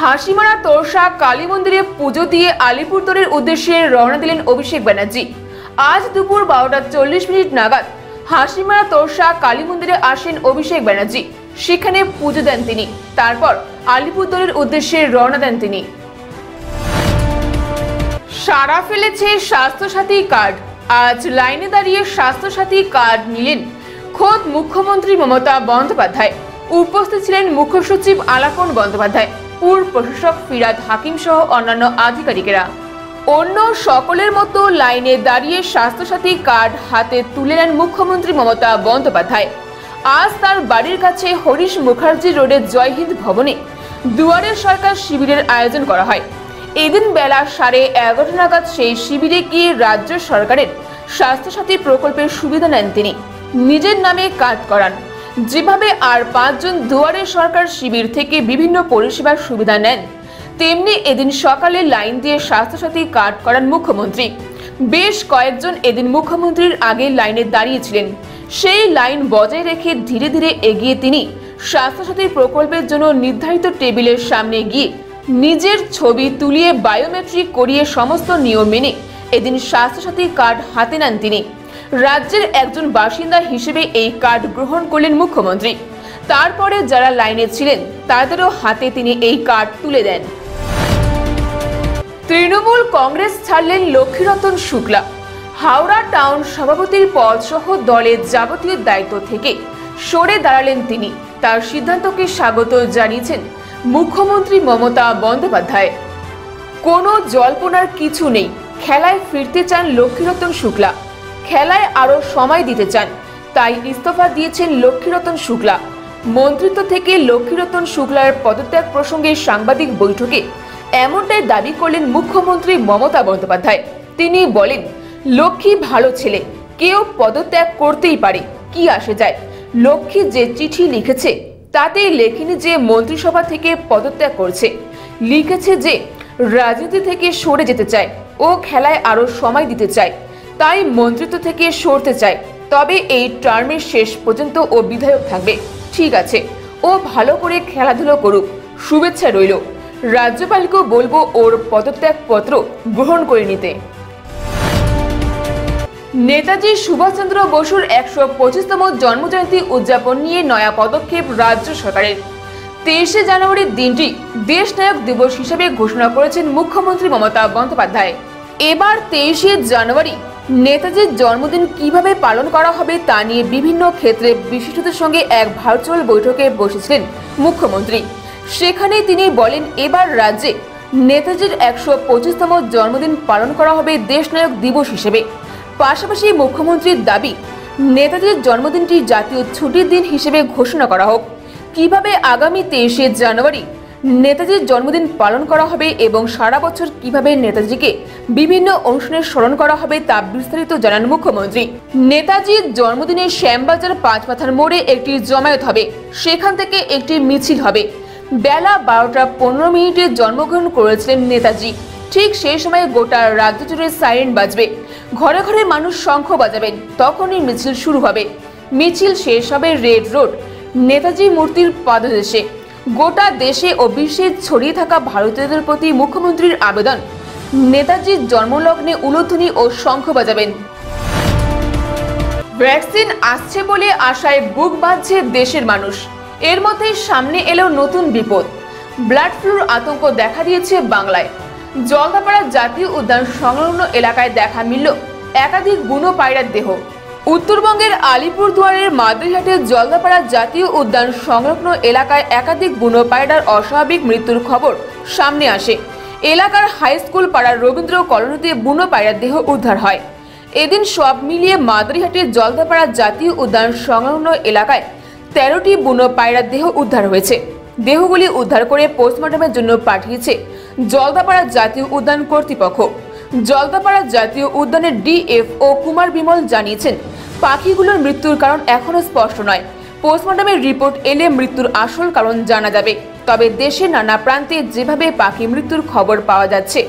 হাসিমারা তোরসা কালী মন্দিরে পুজো দিয়ে আলিপুরদুয়ারের উদ্দেশ্যে রওনা দিলেন অভিষেক ব্যানার্জি। আজ দুপুর 12:40 নাগাদ হাসিমারা তোরসা কালী মন্দিরে আসেন অভিষেক ব্যানার্জি। সেখানে পুজো দেন তিনি, তারপর আলিপুরদুয়ারের উদ্দেশ্যে রওনা দেন তিনি। সাড়া ফেলেছে স্বাস্থ্যসাথী কার্ড। আজ লাইনে দাঁড়িয়ে স্বাস্থ্যসাথী কার্ড নিলেন খোদ মুখ্যমন্ত্রী মমতা বন্দ্যোপাধ্যায়। উপস্থিত ছিলেন মুখ্য সচিব আলাপন বন্দ্যোপাধ্যায়, পুর প্রশাসক ফিরাদ হাকিম সহ অন্যান্য আধিকারিকেরা। অন্য সকলের মতো লাইনে দাঁড়িয়ে স্বাস্থ্যসাথী কার্ড হাতে তুলে নেন মুখ্যমন্ত্রী মমতা বন্দ্যোপাধ্যায়। আজ তার বাড়ির কাছে হরিশ মুখার্জি রোডের জয়হিন্দ ভবনে দুয়ারে সরকার শিবিরের আয়োজন করা হয়। এদিন বেলা 11:30 নাগাদ সেই শিবিরে গিয়ে রাজ্য সরকারের স্বাস্থ্যসাথী প্রকল্পের সুবিধা নেন তিনি। নিজের নামে কার্ড করান। যেভাবে আর 5 জন দুয়ারে সরকার শিবির থেকে বিভিন্ন পরিষেবার সুবিধা নেন, তেমনি এদিন সকালে লাইন দিয়ে স্বাস্থ্যসাথী কার্ড করান মুখ্যমন্ত্রী। বেশ কয়েকজন এদিন মুখ্যমন্ত্রীর আগে লাইনে দাঁড়িয়েছিলেন। সেই লাইন বজায় রেখে ধীরে ধীরে এগিয়ে তিনি স্বাস্থ্যসাথী প্রকল্পের জন্য নির্ধারিত টেবিলের সামনে গিয়ে নিজের ছবি তুলিয়ে বায়োমেট্রিক করিয়ে সমস্ত নিয়ম মেনে এদিন স্বাস্থ্যসাথী কার্ড হাতে নেন তিনি। রাজ্যের একজন বাসিন্দা হিসেবে এই কার্ড গ্রহণ করলেন মুখ্যমন্ত্রী। তারপরে যারা লাইনে ছিলেন তাদেরও হাতে তিনি এই কার্ড তুলে দেন। তৃণমূল কংগ্রেস ছাড়লেন লক্ষ্মীরতন শুক্লা। হাওড়া টাউন সভাপতির পদ সহ দলের যাবতীয় দায়িত্ব থেকে সরে দাঁড়ালেন তিনি। তার সিদ্ধান্তকে স্বাগত জানিয়েছেন মুখ্যমন্ত্রী মমতা বন্দ্যোপাধ্যায়। কোনো জল্পনার কিছু নেই, খেলায় ফিরতে চান লক্ষ্মীরতন শুক্লা। খেলায় আরো সময় দিতে চান, তাই ইস্তফা দিয়েছেন লক্ষ্মীরতন শুক্লা। মন্ত্রিত্ব থেকে লক্ষ্মীরতন শুক্লার পদত্যাগ প্রসঙ্গে সাংবাদিক বৈঠকে এমনটাই দাবি করলেন মুখ্যমন্ত্রী মমতা বন্দ্যোপাধ্যায়। তিনি বলেন, লক্ষ্মী ভালো ছেলে, কেউ পদত্যাগ করতেই পারে, কি আসে যায়। লক্ষ্মী যে চিঠি লিখেছে তাতেই লেখেনি যে মন্ত্রিসভা থেকে পদত্যাগ করছে, লিখেছে যে রাজনীতি থেকে সরে যেতে চায় ও খেলায় আরো সময় দিতে চায়, তাই মন্ত্রিত্ব থেকে সরতে চায়। তবে এই টার্মের শেষ পর্যন্ত ও বিধায়ক থাকবে। ঠিক আছে, ও ভালো করে খেলাধুলো করুক, শুভেচ্ছা রইল। রাজ্যপালকেও বলবো ওর পদত্যাগ পত্র গ্রহণ করে নিতে। নেতাজি সুভাষচন্দ্র বসুর 125তম জন্মজয়ন্তী উদযাপন নিয়ে নয়া পদক্ষেপ রাজ্য সরকারের। 23শে জানুয়ারির দিনটি দেশ নায়ক দিবস হিসেবে ঘোষণা করেছেন মুখ্যমন্ত্রী মমতা বন্দ্যোপাধ্যায়। এবার 23শে জানুয়ারি নেতাজির জন্মদিন কিভাবে পালন করা হবে তা নিয়ে বিভিন্ন ক্ষেত্রে বিশিষ্টদের সঙ্গে এক ভার্চুয়াল বৈঠকে বসেছিলেন মুখ্যমন্ত্রী। সেখানে তিনি বলেন, এবার রাজ্যে নেতাজির 125তম জন্মদিন পালন করা হবে দেশ নায়ক দিবস হিসেবে। পাশাপাশি মুখ্যমন্ত্রীর দাবি, নেতাজির জন্মদিনটি জাতীয় ছুটির দিন হিসেবে ঘোষণা করা হোক। কিভাবে আগামী 23শে জানুয়ারি নেতাজির জন্মদিন পালন করা হবে এবং সারা বছর কিভাবে নেতাজিকে বিভিন্ন অনুষ্ঠানে স্মরণ করা হবে তা বিস্তারিত জানান মুখ্যমন্ত্রী। নেতাজির জন্মদিনে শ্যামবাজার 5 মাথার মোড়ে একটি জমায়েত হবে, সেখান থেকে একটি মিছিল হবে। বেলা 12:15 জন্মগ্রহণ করেছিলেন নেতাজি। ঠিক সেই সময় গোটা রাজ্য জুড়ে সাইরেন বাজবে, ঘরে ঘরে মানুষ শঙ্খ বাজাবেন, তখনই মিছিল শুরু হবে। মিছিল শেষ হবে রেড রোড নেতাজি মূর্তির পাদদেশে। গোটা দেশে ও বিশ্বে ছড়িয়ে থাকা ভারতীয়দের প্রতি মুখ্যমন্ত্রীর আবেদন, নেতাজির জন্মলগ্নে উলুধ্বনি ও শঙ্খ বাজাবেন। ভ্যাকসিন আসছে বলে আশায় বুক বাঁধছে দেশের মানুষ। এর মধ্যেই সামনে এলো নতুন বিপদ। ব্লাড ফ্লুর আতঙ্ক দেখা দিয়েছে বাংলায়। জলদাপাড়া জাতীয় উদ্যান সংলগ্ন এলাকায় দেখা মিলল একাধিক বুনো পায়রার দেহ। উত্তরবঙ্গের আলিপুরদুয়ারের মাদ্রিহাটের জলদাপাড়া জাতীয় উদ্যান সংলগ্ন এলাকায় একাধিক বুনো পায়রার অস্বাভাবিক মৃত্যুর খবর সামনে আসে। এলাকার হাই স্কুল পাড়ার রবীন্দ্র কলোনিতে বুনো পায়রার দেহ উদ্ধার হয়। এদিন সব মিলিয়ে মাদ্রিহাটের জলদাপাড়া জাতীয় উদ্যান সংলগ্ন এলাকায় 13টি বুনো পায়রার দেহ উদ্ধার হয়েছে। দেহগুলি উদ্ধার করে পোস্টমর্টমের জন্য পাঠিয়েছে জলদাপাড়া জাতীয় উদ্যান কর্তৃপক্ষ। জলদাপাড়া জাতীয় উদ্যানের ডিএফও কুমার বিমল জানিয়েছেন, পাখিগুলোর মৃত্যুর কারণ এখনো স্পষ্ট নয়। পোস্টমর্টমের রিপোর্ট এলে মৃত্যুর আসল কারণ জানা যাবে। তবে দেশের নানা প্রান্তে যেভাবে পাখি মৃত্যুর খবর পাওয়া যাচ্ছে,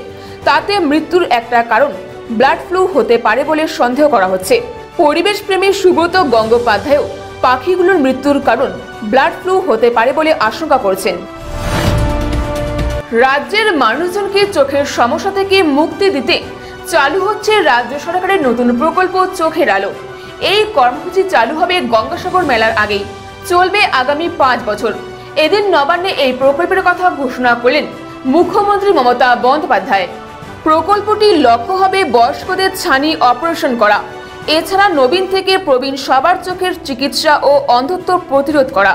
তাতে মৃত্যুর একটা কারণ ব্লাড ফ্লু হতে পারে বলে সন্দেহ করা হচ্ছে। পরিবেশ প্রেমী সুব্রত গঙ্গোপাধ্যায়ও পাখিগুলোর মৃত্যুর কারণ ব্লাড ফ্লু হতে পারে বলে আশঙ্কা করছেন। রাজ্যের মানুষজনকে চোখের সমস্যা থেকে মুক্তি দিতে চালু হচ্ছে রাজ্য সরকারের নতুন প্রকল্প চোখের আলো। এই কর্মসূচি চালু হবে গঙ্গাসাগর মেলার আগেই, চলবে আগামী 5 বছর। এদিন নবান্নে এই প্রকল্পের কথা ঘোষণা করলেন মুখ্যমন্ত্রী মমতা বন্দ্যোপাধ্যায়। প্রকল্পটির লক্ষ্য হবে বয়স্কদের ছানি অপারেশন করা, এছাড়া নবীন থেকে প্রবীণ সবার চোখের চিকিৎসা ও অন্ধত্ব প্রতিরোধ করা।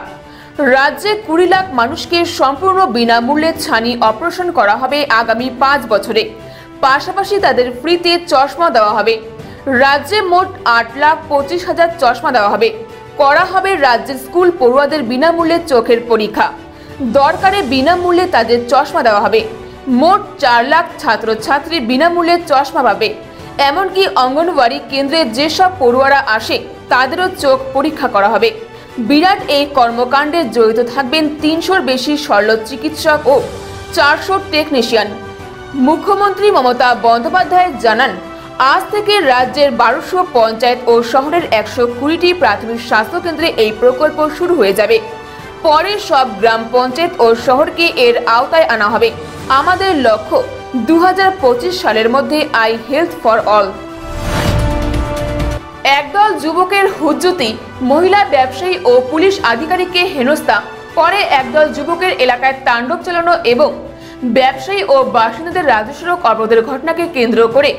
রাজ্যে 20 লাখ মানুষকে সম্পূর্ণ বিনামূল্যে ছানি অপারেশন করা হবে আগামী 5 বছরে। পাশাপাশি তাদের ফ্রিতে চশমা দেওয়া হবে। রাজ্যে মোট 8,25,000 চশমা দেওয়া হবে। করা হবে রাজ্যের স্কুল পড়ুয়াদের বিনামূল্যে চোখের পরীক্ষা, দরকারে বিনামূল্যে তাদের চশমা দেওয়া হবে। মোট 4 লাখ ছাত্রছাত্রী বিনামূল্যে চশমা পাবে। এমনকি অঙ্গনওয়াড়ি কেন্দ্রে যেসব পড়ুয়ারা আসে তাদেরও চোখ পরীক্ষা করা হবে। বিরাট এই কর্মকাণ্ডে জড়িত থাকবেন 300-র বেশি শল্য চিকিৎসক ও 400 টেকনিশিয়ান। মুখ্যমন্ত্রী মমতা বন্দ্যোপাধ্যায় জানান, আজ থেকে রাজ্যের 1200 পঞ্চায়েত ও শহরের 120টি প্রাথমিক স্বাস্থ্য কেন্দ্রে এই প্রকল্প শুরু হয়ে যাবে। পরে সব গ্রাম পঞ্চায়েত ও শহরকে এর আওতায় আনা হবে। আমাদের লক্ষ্য 2025 সালের মধ্যে আই হেলথ ফর অল। একদল যুবকের হুজ্জতি, মহিলা ব্যবসায়ী ও পুলিশ আধিকারিককে হেনস্থা, পরে একদল যুবকের এলাকায় তাণ্ডব চালানো এবং ব্যবসায়ী ও বাসিন্দাদের রাজ্য সড়ক অবরোধের ঘটনাকে কেন্দ্র করে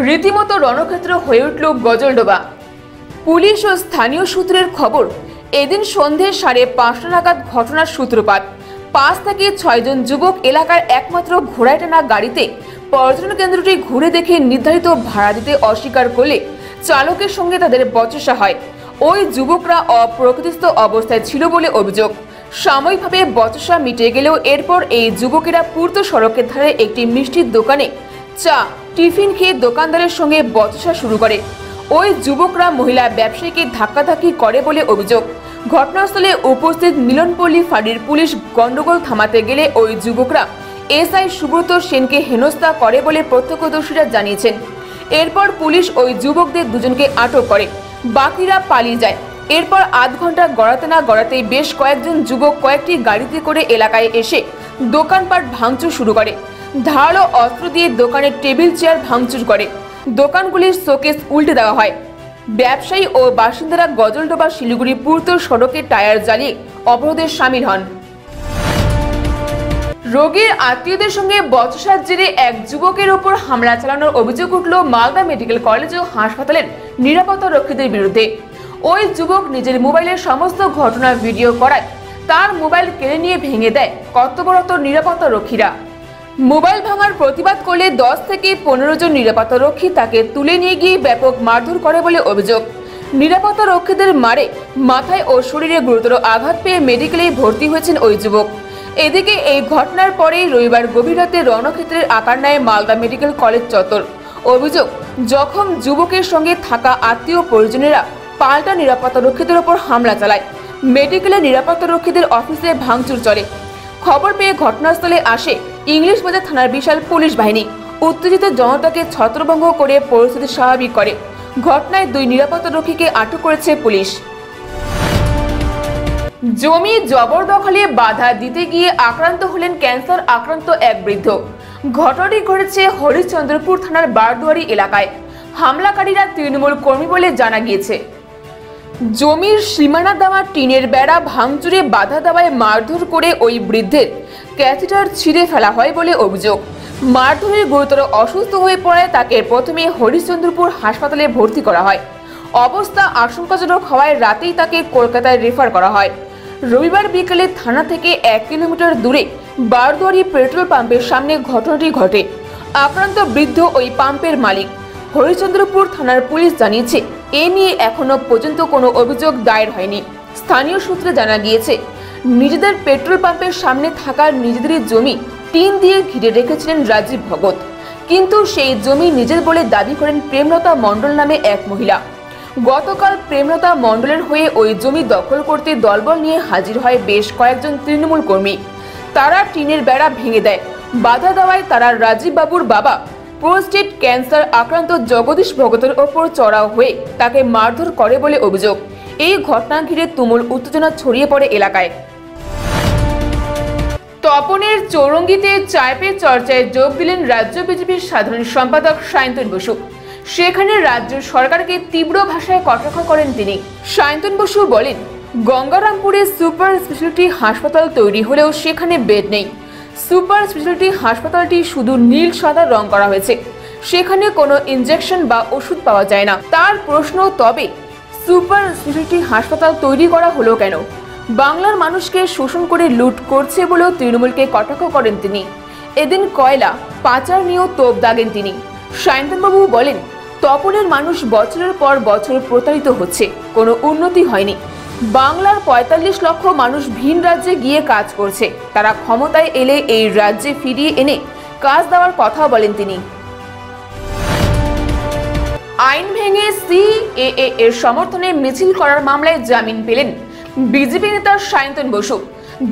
রীতিমতো রণক্ষেত্র হয়ে উঠল গজলডোবা। পুলিশ ও স্থানীয় সূত্রের খবর, এদিন সন্ধে 5:30 নাগাদ ঘটনার সূত্রপাত। 5 থেকে 6 জন যুবক এলাকার একমাত্র ঘোড়ায় টানা গাড়িতে পর্যটন কেন্দ্রটি ঘুরে দেখে নির্ধারিত ভাড়া দিতে অস্বীকার করলে চালকের সঙ্গে তাদের বচসা হয়। ওই যুবকরা অপ্রকৃতিস্থ অবস্থায় ছিল বলে অভিযোগ। সাময়িকভাবে বচসা মিটে গেলেও এরপর এই যুবকেরা পূর্ত সড়কের ধারে একটি মিষ্টির দোকানে চা টিফিন খেয়ে দোকানদারের সঙ্গে বচসা শুরু করে। ওই যুবকরা মহিলা ব্যবসায়ীকে ধাক্কাধাক্কি করে বলে অভিযোগ। ঘটনাস্থলে উপস্থিত মিলনপল্লী ফাঁড়ির পুলিশ গন্ডগোল থামাতে গেলে ওই যুবকরা এসআই সুব্রত সেনকে হেনস্থা করে বলে প্রত্যক্ষদর্শীরা জানিয়েছেন। এরপর পুলিশ ওই যুবকদের দুজনকে আটক করে, বাকিরা পালিয়ে যায়। এরপর আধ ঘন্টা গড়াতে না গড়াতেই বেশ কয়েকজন যুবক কয়েকটি গাড়িতে করে এলাকায় এসে দোকানপাট ভাঙচুর শুরু করে। ধারালো অস্ত্র দিয়ে দোকানের টেবিল চেয়ার ভাঙচুর করে। দোকানগুলির শোকেস উল্টে দেওয়া হয়। ব্যবসায়ী ও বাসিন্দারা গজলডোবা শিলিগুড়ি পূর্ত সড়কে টায়ার জ্বালিয়ে অবরোধে সামিল হন। রোগীর আত্মীয়দের সঙ্গে বচসার জেরে এক যুবকের ওপর হামলা চালানোর অভিযোগ উঠল মালদা মেডিকেল কলেজ ও হাসপাতালের নিরাপত্তা রক্ষীদের বিরুদ্ধে। ওই যুবক নিজের মোবাইলের সমস্ত ঘটনা ভিডিও করায় তার মোবাইল কেড়ে নিয়ে ভেঙে দেয় কর্তব্যরত নিরাপত্তা রক্ষীরা। মোবাইল ভাঙার প্রতিবাদ করলে 10 থেকে 15 জন নিরাপত্তা রক্ষী তাকে তুলে নিয়ে গিয়ে ব্যাপক মারধর করে বলে অভিযোগ। নিরাপত্তা রক্ষীদের মারে মাথায় ও শরীরে গুরুতর আঘাত পেয়ে মেডিকেলে ভর্তি হয়েছেন ওই যুবক। এদিকে এই ঘটনার পরেই রবিবার গভীর রাতে রণক্ষেত্রের আকার নেয় মালদা মেডিকেল কলেজ চত্বর। অভিযোগ, জখম যুবকের সঙ্গে থাকা আত্মীয় পরিজনেরা পাল্টা নিরাপত্তা রক্ষীদের ওপর হামলা চালায়। মেডিকেলে নিরাপত্তা রক্ষীদের অফিসে ভাঙচুর চলে। খবর পেয়ে ঘটনাস্থলে আসে ইংলিশ বাজার থানার বিশাল পুলিশ বাহিনী। উত্তেজিত জনতাকে ছত্রভঙ্গ করে পরিস্থিতি স্বাভাবিক করে। ঘটনায় 2 নিরাপত্তা রক্ষীকে আটক করেছে পুলিশ। জমি জবরদখলে বাধা দিতে গিয়ে আক্রান্ত হলেন ক্যান্সার আক্রান্ত এক বৃদ্ধ। ঘটনাটি ঘটেছে হরিশ্চন্দ্রপুর থানার বারদুয়ারি এলাকায়। হামলাকারীরা তৃণমূল কর্মী বলে জানা গিয়েছে। জমির সীমানা দেওয়া টিনের বেড়া ভাঙচুরে বাধা দেওয়ায় মারধর করে ওই বৃদ্ধের ক্যাথেটার ছিঁড়ে ফেলা হয় বলে অভিযোগ। মারধরে গুরুতর অসুস্থ হয়ে পড়ায় তাকে প্রথমে হরিশ্চন্দ্রপুর হাসপাতালে ভর্তি করা হয়। অবস্থা আশঙ্কাজনক হওয়ায় রাতেই তাকে কলকাতায় রেফার করা হয়। রবিবার বিকেলে থানা থেকে 1 কিলোমিটার দূরে বারদুয়ারি পেট্রোল পাম্পের সামনে ঘটনাটি ঘটে। আক্রান্ত বৃদ্ধ ওই পাম্পের মালিক। হরিশ্চন্দ্রপুর থানার পুলিশ জানিয়েছে, এ নিয়ে এখনো পর্যন্ত কোনো অভিযোগ দায়ের হয়নি। স্থানীয় সূত্রে জানা গিয়েছে, নিজেদের পেট্রোল পাম্পের সামনে থাকা নিজেদেরই জমি টিন দিয়ে ঘিরে রেখেছিলেন রাজীব ভগত। কিন্তু সেই জমি নিজের বলে দাবি করেন প্রেমলতা মণ্ডল নামে এক মহিলা। গতকাল প্রেমলতা মণ্ডলের হয়ে ওই জমি দখল করতে দলবল নিয়ে হাজির হয় বেশ কয়েকজন তৃণমূল কর্মী। তারা টিনের বেড়া ভেঙে দেয়। বাধা দেওয়ায় তারা রাজীব বাবুর বাবা প্রোস্টেট ক্যান্সার আক্রান্ত জগদীশ ভগতের ওপর চড়াও হয়ে তাকে মারধর করে বলে অভিযোগ। এই ঘটনা ঘিরে তুমুল উত্তেজনা ছড়িয়ে পড়ে এলাকায়। তপনের চৌরঙ্গিতে চায় পে চর্চায় যোগ দিলেন রাজ্য বিজেপির সাধারণ সম্পাদক সায়ন্তন বসু। সেখানে রাজ্য সরকারকে তীব্র ভাষায় কটাক্ষ করেন তিনি। সায়ন্তন বসু বলেন, গঙ্গারামপুরে সুপার স্পেশালিটি হাসপাতাল তৈরি হলেও সেখানে বেড নেই। সুপার স্পেশালিটি হাসপাতালটি শুধু নীল সাদা রং করা হয়েছে, সেখানে কোনো ইনজেকশন বা ওষুধ পাওয়া যায় না। তার প্রশ্ন, তবে সুপার স্পেশালিটি হাসপাতাল তৈরি করা হলো কেন? বাংলার মানুষকে শোষণ করে লুট করছে বলেও তৃণমূলকে কটাক্ষ করেন তিনি। এদিন কয়লা পাচার নিয়েও তোপ দাগেন তিনি। সায়ন্তনবাবু বলেন, তপনের মানুষ বছরের পর বছর প্রতারিত হচ্ছে, কোনো উন্নতি হয়নি। বাংলার ৪৫ লক্ষ মানুষ ভিন রাজ্যে গিয়ে কাজ করছে, তারা ক্ষমতায় এলে এই রাজ্যে ফিরিয়ে এনে কাজ দেওয়ার কথা বলেন তিনি। আইন ভেঙে সিএএ এর সমর্থনে মিছিল করার মামলায় জামিন পেলেন বিজেপি নেতা সায়ন্তন বসু।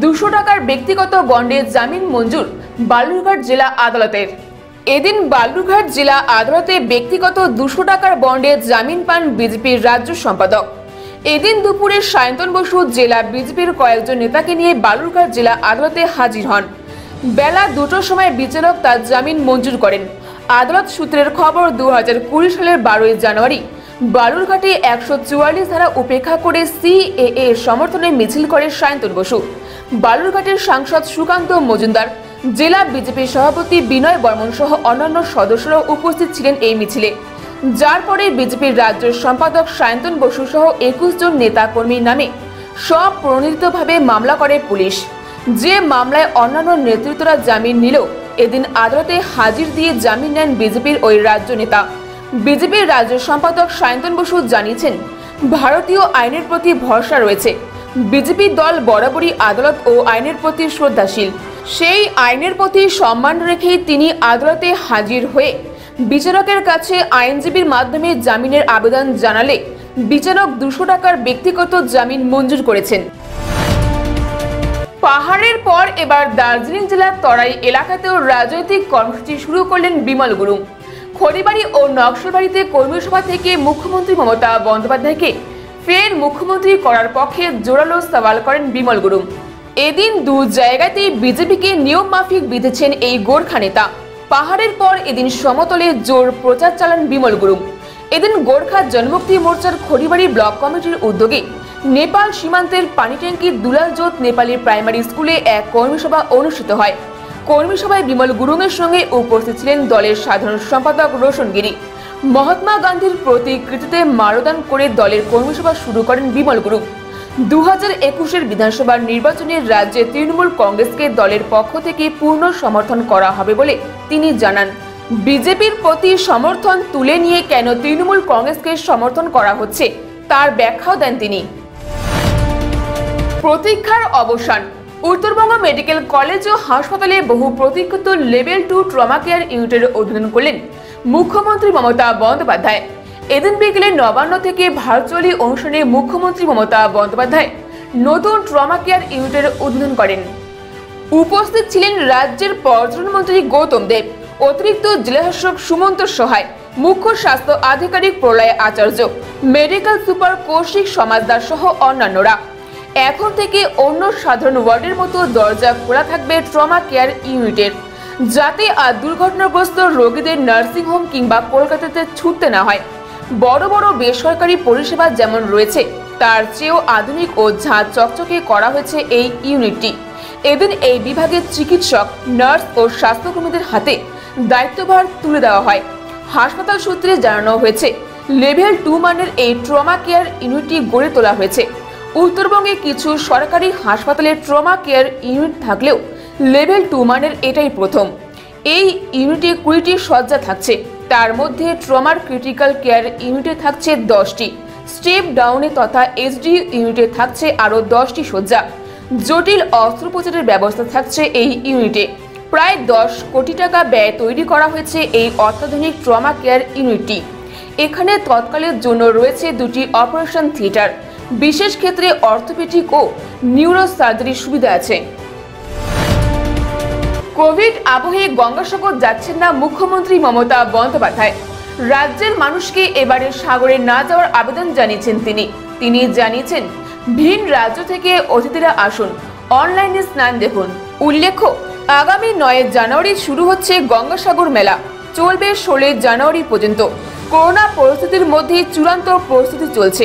২০০ টাকার ব্যক্তিগত বন্ডে জামিন মঞ্জুর বালুরঘাট জেলা আদালতের। এদিন বালুরঘাট জেলা আদালতে ব্যক্তিগত ২০০ টাকার বন্ডে জামিন পান বিজেপির রাজ্য সম্পাদক। এদিন দুপুরে সায়ন্তন বসু জেলা বিজেপির কয়েকজন নেতাকে নিয়ে বালুরঘাট জেলা আদালতে হাজির হন। বেলা ২টোর সময় বিচারক তার জামিন মঞ্জুর করেন। আদালত সূত্রের খবর, ২০২০ সালের ১২ই জানুয়ারি বালুরঘাটে ১৪৪ ধারা উপেক্ষা করে সিএএ এর সমর্থনে মিছিল করে সায়ন্তন বসু। বালুরঘাটের সাংসদ সুকান্ত মজুমদার, জেলা বিজেপির সভাপতি বিনয় বর্মন সহ অন্যান্য সদস্যরাও উপস্থিত ছিলেন এই মিছিলে, যার পরে বিজেপির রাজ্য সম্পাদক সায়ন্তন বসু সহ ২১ জন নেতা কর্মীর নামে স্বপ্রণোদিতভাবে মামলা করে পুলিশ। যে মামলায় অন্যান্য নেতৃত্বরা জামিন নিলেও এদিন আদালতে হাজির দিয়ে জামিন নেন বিজেপির ওই রাজ্য নেতা। বিজেপির রাজ্য সম্পাদক সায়ন্তন বসু জানিয়েছেন, ভারতীয় আইনের প্রতি ভরসা রয়েছে। বিজেপি দল বরাবরই আদালত ও আইনের প্রতি শ্রদ্ধাশীল। সেই আইনের প্রতি সম্মান রেখেই তিনি আদালতে হাজির হয়ে বিচারকের কাছে আইনজীবীর মাধ্যমে জামিনের আবেদন জানালে বিচারক ২০০ টাকার ব্যক্তিগত জামিন মঞ্জুর করেছেন। পাহাড়ের পর এবার দার্জিলিং জেলার তরাই এলাকাতেও রাজনৈতিক কর্মসূচি শুরু করলেন বিমল গুরুং। খড়িবাড়ি ও নকশালবাড়িতে কর্মী সভা থেকে মুখ্যমন্ত্রী মমতা বন্দ্যোপাধ্যায়কে ফের মুখ্যমন্ত্রী করার পক্ষে জোরালো সওয়াল করেন বিমল গুরুং। এদিন দু জায়গাতেই বিজেপিকে নিয়ম মাফিক বিঁধেছেন এই গোর্খা নেতা। পাহাড়ের পর এদিন সমতলে জোর প্রচার চালান বিমল গুরুং। এদিন গোর্খা জনমুক্তি মোর্চার খড়িবাড়ি ব্লক কমিটির উদ্যোগে নেপাল সীমান্তের পানিট্যাঙ্কির দুলালজোত নেপালি প্রাইমারি স্কুলে এক কর্মী সভা অনুষ্ঠিত হয়। কর্মী সভায় বিমল গুরুংয়ের সঙ্গে উপস্থিত ছিলেন দলের সাধারণ সম্পাদক রোশন গিরি। মহাত্মা গান্ধীর প্রতিকৃতিতে মাল্যদান করে দলের কর্মী সভা শুরু করেন বিমল গুরুং। ২০২১-এর বিধানসভা নির্বাচনে রাজ্যে তৃণমূল কংগ্রেসকে দলের পক্ষ থেকে পূর্ণ সমর্থন করা হবে বলে তিনি জানান। বিজেপির প্রতি সমর্থন তুলে নিয়ে কেন তৃণমূল কংগ্রেসকে সমর্থন করা হচ্ছে তার ব্যাখ্যাও দেন তিনি। প্রতীক্ষার অবসান। উত্তরবঙ্গ মেডিকেল কলেজ ও হাসপাতালে বহু প্রতীক্ষিত লেভেল 2 ট্রমা কেয়ার ইউনিটের উদ্বোধন করলেন মুখ্যমন্ত্রী মমতা বন্দ্যোপাধ্যায়। এদিন বিকেলে নবান্ন থেকে ভার্চুয়ালি অনুষ্ঠানে মুখ্যমন্ত্রী মমতা বন্দ্যোপাধ্যায় নতুন ট্রমা কেয়ার ইউনিটের উদ্বোধন করেন। উপস্থিত ছিলেন রাজ্যের পর্যটন মন্ত্রী গৌতম দেব, অতিরিক্ত জেলাশাসক সুমন্ত সহায়, মুখ্য স্বাস্থ্য আধিকারিক প্রলয় আচার্য, মেডিকেল সুপার কৌশিক সমাজদার সহ অন্যান্যরা। এখন থেকে অন্য সাধারণ ওয়ার্ডের মতো দরজা খোলা থাকবে ট্রমা কেয়ার ইউনিটের, যাতে আর দুর্ঘটনাগ্রস্ত রোগীদের নার্সিংহোম কিংবা কলকাতাতে ছুটতে না হয়। বড় বড় বেসরকারি পরিষেবা যেমন রয়েছে তার চেয়েও আধুনিক ও ঝাঁ চকচকে করা হয়েছে এই ইউনিটটি। এদিন এই বিভাগের চিকিৎসক, নার্স ও স্বাস্থ্যকর্মীদের হাতে দায়িত্বভার তুলে দেওয়া হয়। হাসপাতাল সূত্রে জানানো হয়েছে, লেভেল 2 মানের এই ট্রমা কেয়ার ইউনিটটি গড়ে তোলা হয়েছে। উত্তরবঙ্গে কিছু সরকারি হাসপাতালে ট্রমা কেয়ার ইউনিট থাকলেও লেভেল 2 মানের এটাই প্রথম। এই ইউনিটে 20টি শয্যা থাকছে, তার মধ্যে ট্রমার ক্রিটিক্যাল কেয়ার ইউনিটে থাকছে 10টি, স্টেপ ডাউনে তথা এইচডি ইউনিটে থাকছে আরও 10টি শয্যা। জটিল অস্ত্রোপচারের ব্যবস্থা থাকছে এই ইউনিটে। প্রায় 10 কোটি টাকা ব্যয় তৈরি করা হয়েছে এই অত্যাধুনিক ট্রমা কেয়ার ইউনিটটি। এখানে তৎকালের জন্য রয়েছে 2টি অপারেশন থিয়েটার, বিশেষ ক্ষেত্রে অর্থোপেডিক ও নিউরো সার্জারির সুবিধা আছে। কোভিড আবহে গঙ্গাসাগর যাচ্ছেন না মুখ্যমন্ত্রী মমতা বন্দ্যোপাধ্যায়। রাজ্যের মানুষকে এবারে সাগরে না যাওয়ার আবেদন জানিয়েছেন তিনি জানিয়েছেন, ভিন রাজ্য থেকে অতিথিরা আসুন, অনলাইনে স্নান দেখুন, উল্লেখ্য, আগামী 9 জানুয়ারি শুরু হচ্ছে গঙ্গাসাগর মেলা, চলবে 16 জানুয়ারি পর্যন্ত। করোনা পরিস্থিতির মধ্যে চূড়ান্ত প্রস্তুতি চলছে।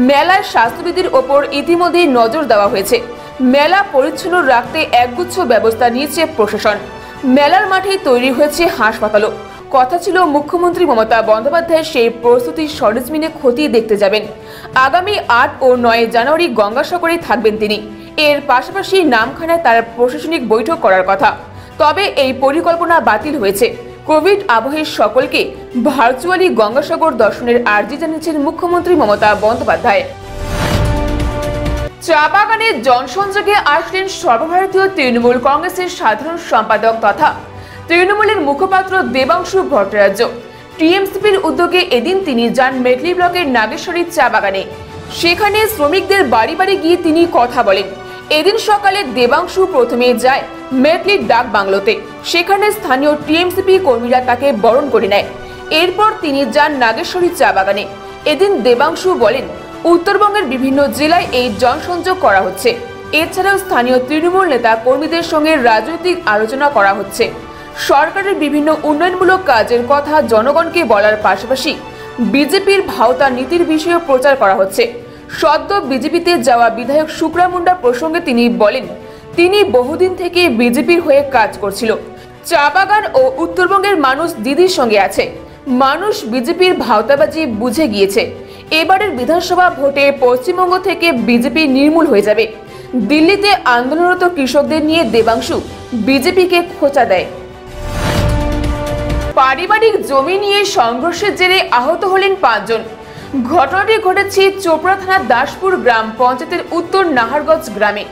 মেলার স্বাস্থ্যবিধির ওপর ইতিমধ্যে নজর দেওয়া হয়েছে। মেলা পরিচ্ছন্ন রাখতে একগুচ্ছ ব্যবস্থা নিয়েছে প্রশাসন। মেলার মাঠে তৈরি হয়েছে হাসপাতালও। কথা ছিল মুখ্যমন্ত্রী মমতা বন্দ্যোপাধ্যায় সেই প্রস্তুতির সরেজমিনে খতিয়ে দেখতে যাবেন। আগামী 8 ও 9 জানুয়ারি গঙ্গাসাগরে থাকবেন তিনি। এর পাশাপাশি নামখানায় তার প্রশাসনিক বৈঠক করার কথা। তবে এই পরিকল্পনা বাতিল হয়েছে। কোভিড আবহে সকলকে ভার্চুয়ালি গঙ্গাসাগর দর্শনের আর্জি জানিয়েছেন মুখ্যমন্ত্রী মমতা বন্দ্যোপাধ্যায়। চা বাগানে জনসংযোগে আসলেন সর্বভারতীয় তৃণমূল কংগ্রেসের সাধারণ সম্পাদক তথা তৃণমূলের মুখপাত্র দেবাংশু ভট্টাচার্য। টিএমসিপির উদ্যোগে এদিন তিনি যান মেটলি ব্লকের নাগেশ্বরী চা বাগানে। সেখানে শ্রমিকদের বাড়ি বাড়ি গিয়ে তিনি কথা বলেন। এদিন সকালে দেবাংশু প্রথমে যায় মেটলির ডাক বাংলোতে। সেখানে স্থানীয় টিএমসিপি কর্মীরা তাকে বরণ করে নেয়। এরপর তিনি যান নাগেশ্বরী চা বাগানে। এদিন দেবাংশু বলেন, উত্তরবঙ্গের বিভিন্ন জেলায় এই জনসংযোগ করা হচ্ছে। এছাড়াও স্থানীয় তৃণমূল নেতা কর্মীদের সঙ্গে রাজনৈতিক আলোচনা করা হচ্ছে। সরকারের বিভিন্ন উন্নয়নমূলক কাজের কথা জনগণকে বলার পাশাপাশি বিজেপির ভাওতা নীতির বিষয়ে প্রচার করা হচ্ছে। সদ্য বিজেপিতে যাওয়া বিধায়ক শুক্রা মুন্ডা প্রসঙ্গে তিনি বলেন, তিনি বহুদিন থেকে বিজেপির হয়ে কাজ করছিল। চা বাগান ও উত্তরবঙ্গের মানুষ দিদির সঙ্গে আছে। মানুষ বিজেপির ভাওতাবাজি বুঝে গিয়েছে। এবারের বিধানসভা ভোটে পশ্চিমবঙ্গ থেকে বিজেপি নির্মূল হয়ে যাবে। দিল্লিতে আন্দোলনরত কৃষকদের নিয়ে দেবাংশু বিজেপিকে খোঁচা দেয়। পারিবারিক জমি নিয়ে সংঘর্ষের জেরে আহত হলেন 5 জন। ঘটনাটি ঘটেছে চোপড়া থানার দাসপুর গ্রাম পঞ্চায়েতের উত্তর নাহারগঞ্জ গ্রামে।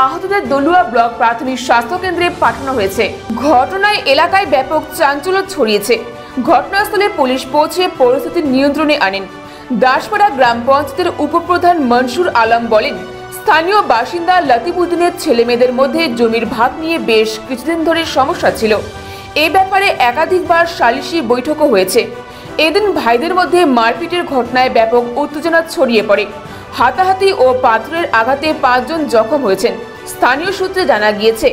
আহতদের দলুয়া ব্লক প্রাথমিক স্বাস্থ্য কেন্দ্রে পাঠানো হয়েছে। ঘটনায় এলাকায় ব্যাপক চাঞ্চল্য ছড়িয়েছে। ঘটনাস্থলে পুলিশ পৌঁছে পরিস্থিতি নিয়ন্ত্রণে আনেন। দাসপাড়া গ্রাম পঞ্চায়েতের উপপ্রধান মনসুর আলম বলেন, স্থানীয় বাসিন্দা লতিফুদ্দিনের ছেলেমেয়েদের মধ্যে জমির ভাগ নিয়ে বেশ কিছুদিন ধরে সমস্যা ছিল। এ ব্যাপারে একাধিকবার সালিশি বৈঠকও হয়েছে। এদিন ভাইদের মধ্যে মারপিটের ঘটনায় ব্যাপক উত্তেজনা ছড়িয়ে পড়ে। হাতাহাতি ও পাথরের আঘাতে 5 জন জখম হয়েছেন। স্থানীয় সূত্রে জানা গিয়েছে,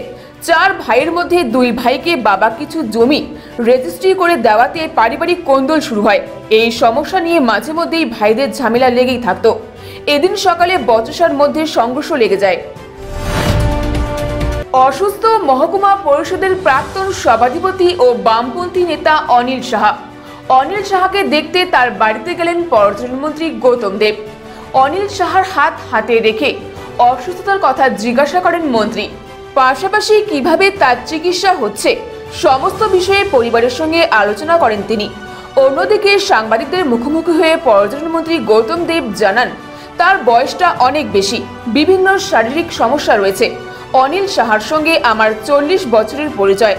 4 ভাইয়ের মধ্যে 2 ভাইকে বাবা কিছু জমি রেজিস্ট্রি করে দেওয়াতে পারিবারিক কোন্দল শুরু হয়। এই সমস্যা নিয়ে মাঝে মধ্যেই ভাইদের ঝামেলা লেগেই থাকতো। এদিন সকালে বচসার মধ্যে সংঘর্ষ লেগে যায়। অসুস্থ মহকুমা পরিষদের প্রাক্তন সভাধিপতি ও বামপন্থী নেতা অনিল সাহা। অনিল সাহাকে দেখতে তার বাড়িতে গেলেন পর্যটনমন্ত্রী গৌতম দেব। অনিল সাহার হাত হাতে রেখে অসুস্থতার কথা জিজ্ঞাসা করেন মন্ত্রী। পাশাপাশি কিভাবে তার চিকিৎসা হচ্ছে সমস্ত বিষয়ে পরিবারের সঙ্গে আলোচনা করেন তিনি। অন্যদিকে সাংবাদিকদের মুখোমুখি হয়ে পর্যটনমন্ত্রী গৌতম দেব জানান, তার বয়সটা অনেক বেশি, বিভিন্ন শারীরিক সমস্যা রয়েছে। অনিল সাহার সঙ্গে আমার 40 বছরের পরিচয়।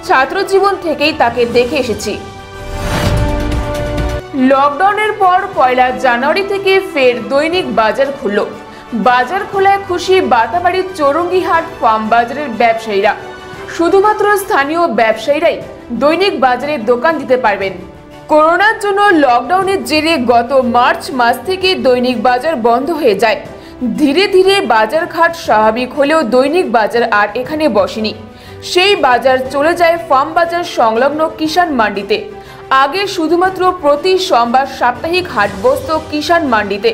ছাত্র জীবন থেকেই তাকে দেখে এসেছি। লকডাউনের পর 1 জানুয়ারি থেকে ফের দৈনিক বাজার খুলল। বাজার খোলায় খুশি বাতাবাড়ির চৌরঙ্গিহাট ফার্ম বাজারের ব্যবসায়ীরা। শুধুমাত্র স্থানীয় ব্যবসায়ীরাই দৈনিক বাজারে দোকান দিতে পারবেন। করোনার জন্য লকডাউনের জেরে গত মার্চ মাস থেকে দৈনিক বাজার বন্ধ হয়ে যায়। ধীরে ধীরে বাজারঘাট স্বাভাবিক হলেও দৈনিক বাজার আর এখানে বসেনি। সেই বাজার চলে যায় ফার্ম বাজার সংলগ্ন কিষাণ মান্ডিতে। আগে শুধুমাত্র প্রতি সোমবার সাপ্তাহিক হাট বসত কিষাণ মান্ডিতে।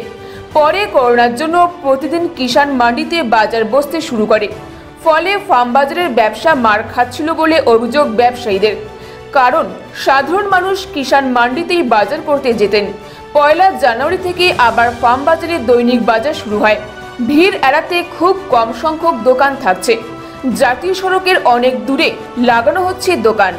পরে করোনার জন্য প্রতিদিন কিষাণ মান্ডিতে বাজার বসতে শুরু করে। ফলে ফার্ম বাজারের ব্যবসা মার খাচ্ছিল বলে অভিযোগ ব্যবসায়ীদের। কারণ সাধারণ মানুষ কিষাণ মান্ডিতেই বাজার করতে যেতেন। 1 জানুয়ারি থেকে আবার ফার্ম বাজারে দৈনিক বাজার শুরু হয়। ভিড় এড়াতে খুব কম সংখ্যক দোকান থাকছে। জাতীয় সড়কের অনেক দূরে লাগানো হচ্ছে দোকান।